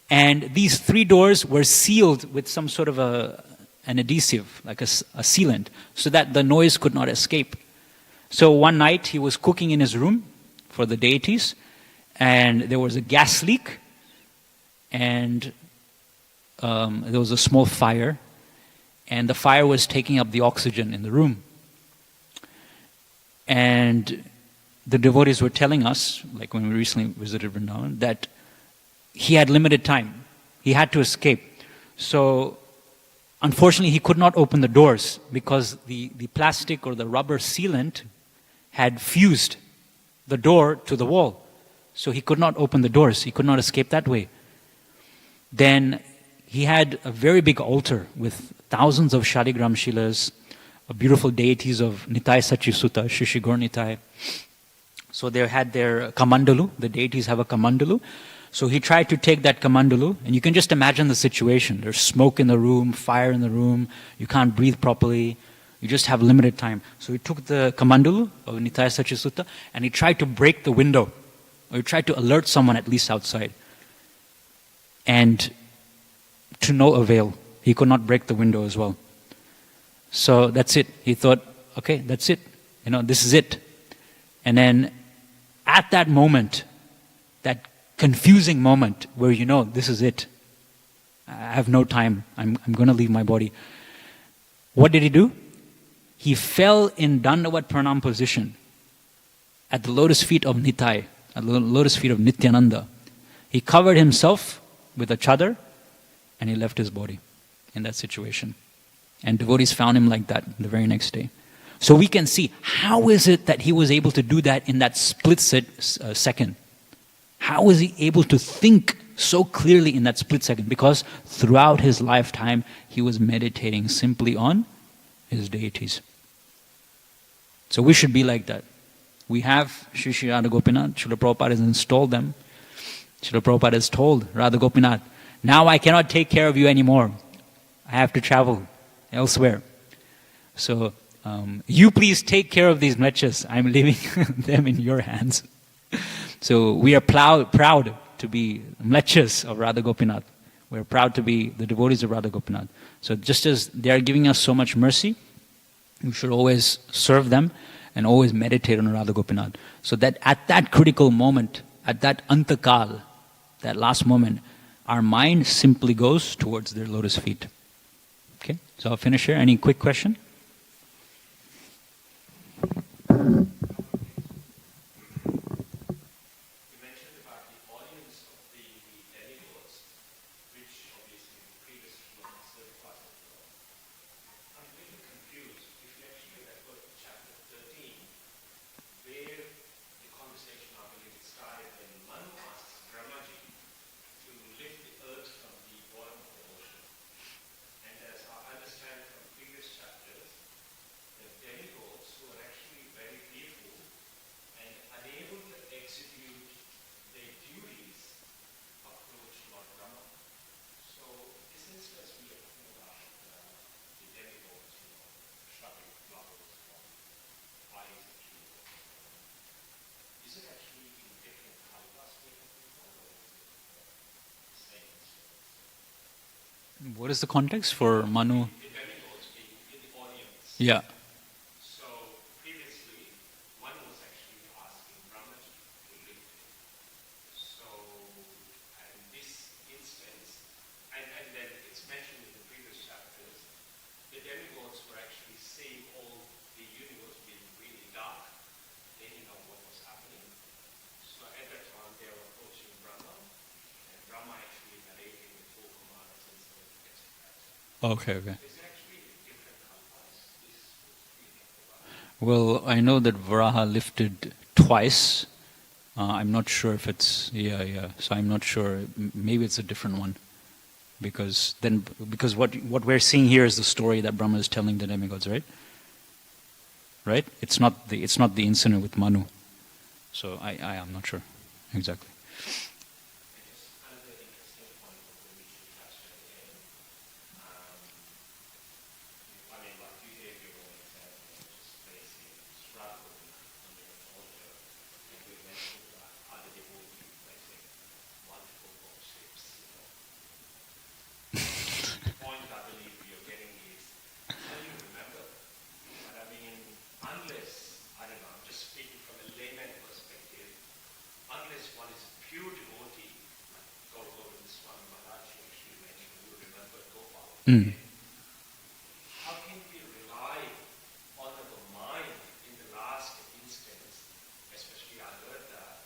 And these 3 doors were sealed with some sort of an adhesive, like a sealant, so that the noise could not escape. So one night he was cooking in his room for the deities, and there was a gas leak, and there was a small fire, and the fire was taking up the oxygen in the room. And the devotees were telling us, like when we recently visited Vrindavan, that he had limited time. He had to escape. So unfortunately he could not open the doors because the plastic or the rubber sealant had fused the door to the wall. So he could not open the doors. He could not escape that way. Then he had a very big altar with thousands of Shaligram Shilas, beautiful deities of Nitai Sachisutta, Shishi Gaur Nitai. So they had their kamandalu, the deities have a kamandalu. So he tried to take that kamandalu, and you can just imagine the situation. There's smoke in the room, fire in the room, you can't breathe properly, you just have limited time. So he took the kamandalu of Nitai Sachisutta and he tried to break the window, or he tried to alert someone at least outside. And to no avail. He could not break the window as well. So that's it. He thought, okay, that's it. This is it. And then at that moment, that confusing moment where this is it. I have no time. I'm going to leave my body. What did he do? He fell in Dandavat Pranam position at the lotus feet of Nitai, at the lotus feet of Nityananda. He covered himself with a chadar, and he left his body in that situation. And devotees found him like that the very next day. So we can see, how is it that he was able to do that in that split second? How was he able to think so clearly in that split second? Because throughout his lifetime, he was meditating simply on his deities. So we should be like that. We have Shri Shri Radha Gopinath. Srila Prabhupada has installed them. Srila Prabhupada has told Radha Gopinath, now I cannot take care of you anymore. I have to travel elsewhere. So you please take care of these mlechas. I'm leaving them in your hands. So we are proud to be mlechas of Radha Gopinath. We're proud to be the devotees of Radha Gopinath. So just as they are giving us so much mercy, we should always serve them and always meditate on Radha Gopinath. So that at that critical moment, at that antakal, that last moment, our mind simply goes towards their lotus feet. Okay, so I'll finish here. Any quick question? Where the conversation, I believe, What is the context for Manu? The demigods being in the audience. Yeah. So previously, Manu was actually asking Brahma to lift him. So, and this instance, and then it's mentioned in the previous chapters, the demigods were actually seeing all the universe being really dark. They didn't know what was happening. So at that time, they were approaching Brahma, and Brahma actually narrating the four commandments instead of getting that. Okay, okay. Is it actually different kalpas? This was really about. Well, I know that Varaha lifted twice. I'm not sure if it's So I'm not sure. Maybe it's a different one, because what we're seeing here is the story that Brahma is telling the demigods, right? Right? It's not the incident with Manu. So I am not sure exactly. Just another interesting point of the which you touched on again. I mean, like you gave your own example of just placing struggle on your altar, and we mentioned that other devotees placing multiple worships. The point I believe you're getting is, how do you remember? But I mean, unless, I don't know, I'm just speaking from a layman perspective, unless one is a pure devotee, like Gaurav Swami Maharaj actually mentioned, you remember Gopal. How can we rely on our mind in the last instance, especially I heard that,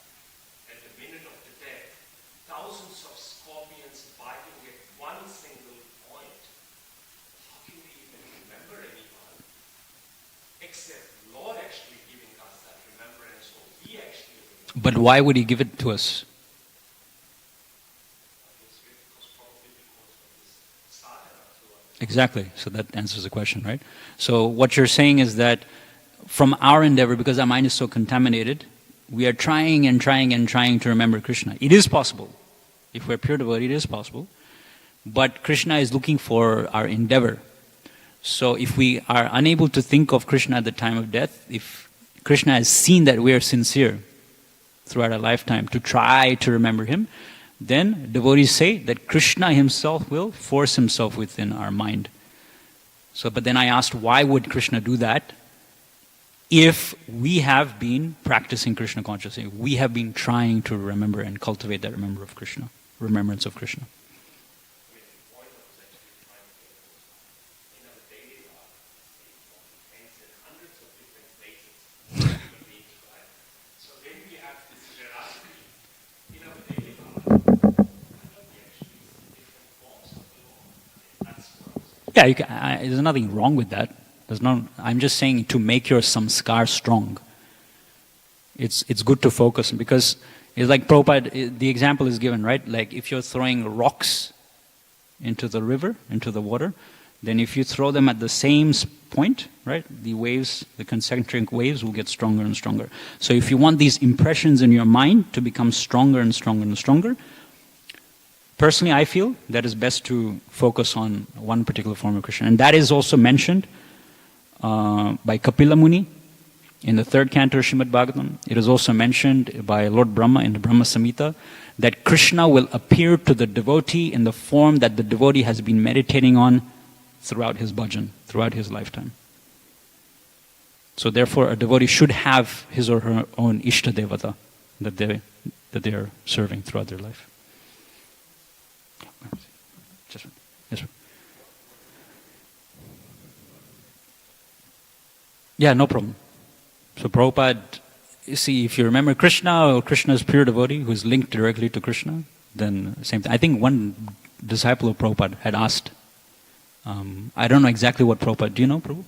at the minute of the death, thousands of scorpions biting at one single point. How can we even remember anyone? Except Lord actually giving us that remembrance, so He actually remembers. But why would he give it to us? Obviously, probably because of this sadhana through our Exactly. So that answers the question, right? So what you're saying is that from our endeavor, because our mind is so contaminated, we are trying and trying and trying to remember Krishna. It is possible. If we're pure devotee, it is possible. But Krishna is looking for our endeavor. So if we are unable to think of Krishna at the time of death, if Krishna has seen that we are sincere throughout our lifetime to try to remember him, then devotees say that Krishna himself will force himself within our mind. So, but then I asked, why would Krishna do that? If we have been practicing Krishna consciousness, we have been trying to remember and cultivate that remembrance of Krishna. I mean, the point I was actually trying to get was, in our daily life, it ends in hundreds of different places, human beings, right? So when we have this generosity in our daily life, why don't we actually see different forms of the Lord? I mean, that's what I was actually. Yeah, there's nothing wrong with that. I'm just saying to make your samskar strong. It's good to focus, because it's like Prabhupada, the example is given, right? Like if you're throwing rocks into the river, into the water, then if you throw them at the same point, right, the waves, the concentric waves will get stronger and stronger. So if you want these impressions in your mind to become stronger and stronger and stronger, personally I feel that it's best to focus on one particular form of Krishna. And that is also mentioned by Kapila Muni in the 3rd canto of Srimad Bhagavatam. It is also mentioned by Lord Brahma in the Brahma Samhita that Krishna will appear to the devotee in the form that the devotee has been meditating on throughout his bhajan, throughout his lifetime. So therefore a devotee should have his or her own Ishta Devata that they are serving throughout their life. Yes, sir. Yeah, no problem. So Prabhupada, you see, if you remember Krishna or Krishna's pure devotee who is linked directly to Krishna, then same thing. I think one disciple of Prabhupada had asked, I don't know exactly what Prabhupada, do you know, Prabhu?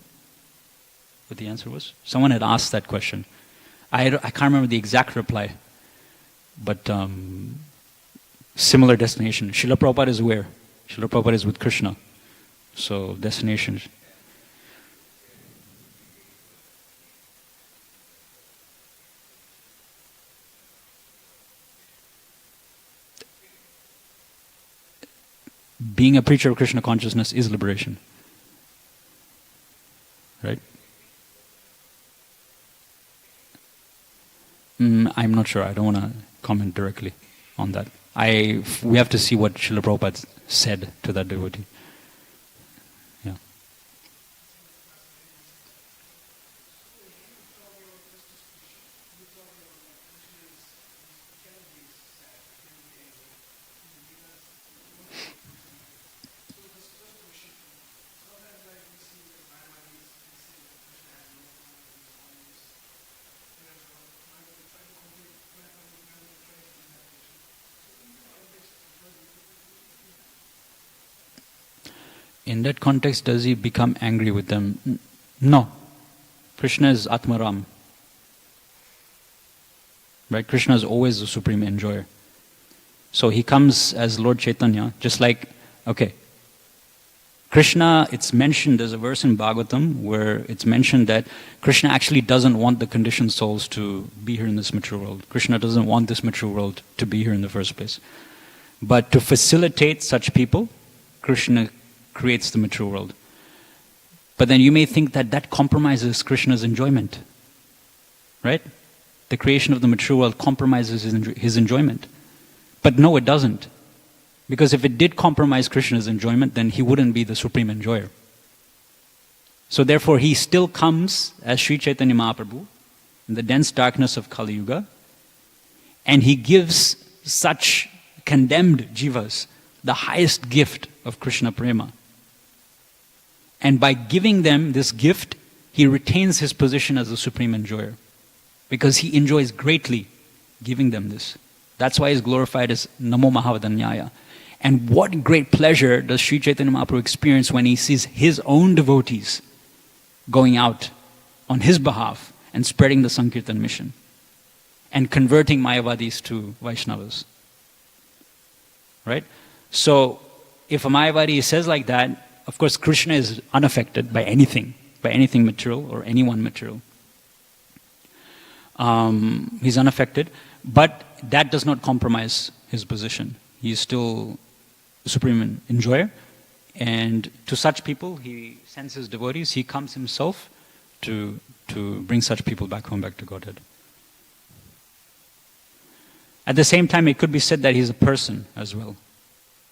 What the answer was? Someone had asked that question. I can't remember the exact reply, but similar destination. Srila Prabhupada is where? Srila Prabhupada is with Krishna. So destination. Being a preacher of Krishna consciousness is liberation. Right? I'm not sure. I don't want to comment directly on that. We have to see what Srila Prabhupada said to that devotee. In that context, does he become angry with them? No. Krishna is Atmaram. Right? Krishna is always the supreme enjoyer. So he comes as Lord Chaitanya, just like, okay, Krishna, it's mentioned, there's a verse in Bhagavatam where it's mentioned that Krishna actually doesn't want the conditioned souls to be here in this material world. Krishna doesn't want this material world to be here in the first place. But to facilitate such people, Krishna creates the material world. But then you may think that that compromises Krishna's enjoyment. Right? The creation of the material world compromises his enjoyment. But no, it doesn't. Because if it did compromise Krishna's enjoyment, then he wouldn't be the supreme enjoyer. So therefore, he still comes as Sri Chaitanya Mahaprabhu in the dense darkness of Kali Yuga, and he gives such condemned jivas the highest gift of Krishna Prema. And by giving them this gift, he retains his position as the supreme enjoyer. Because he enjoys greatly giving them this. That's why he's glorified as Namo Mahavadanyaya. And what great pleasure does Sri Chaitanya Mahaprabhu experience when he sees his own devotees going out on his behalf and spreading the Sankirtan mission and converting Mayavadis to Vaishnavas. Right? So, if a Mayavadi says like that, of course Krishna is unaffected by anything material or anyone material. He's unaffected, but that does not compromise his position. He is still the supreme enjoyer, and to such people he sends his devotees, he comes himself to bring such people back home, back to Godhead. At the same time, it could be said that he's a person as well.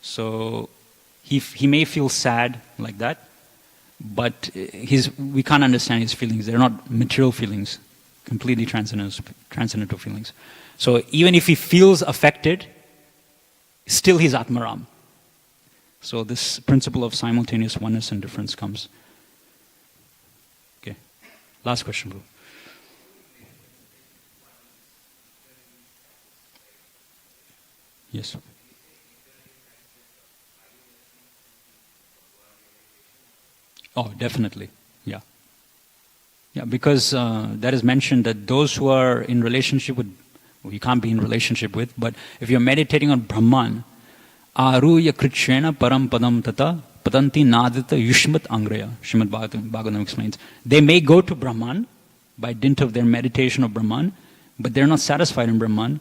So he may feel sad like that, but we can't understand his feelings. They're not material feelings, completely transcendental feelings. So even if he feels affected, still he's Atmaram. So this principle of simultaneous oneness and difference comes. Okay. Last question, bro. Yes. Oh, definitely. Yeah. Yeah, because that is mentioned that those who are in relationship with, you can't be in relationship with, but if you're meditating on Brahman, Aruya Kritshena Param Padam Tata Padanti Nadita Yushmat Angraya, Srimad Bhagavatam explains. They may go to Brahman by dint of their meditation of Brahman, but they're not satisfied in Brahman.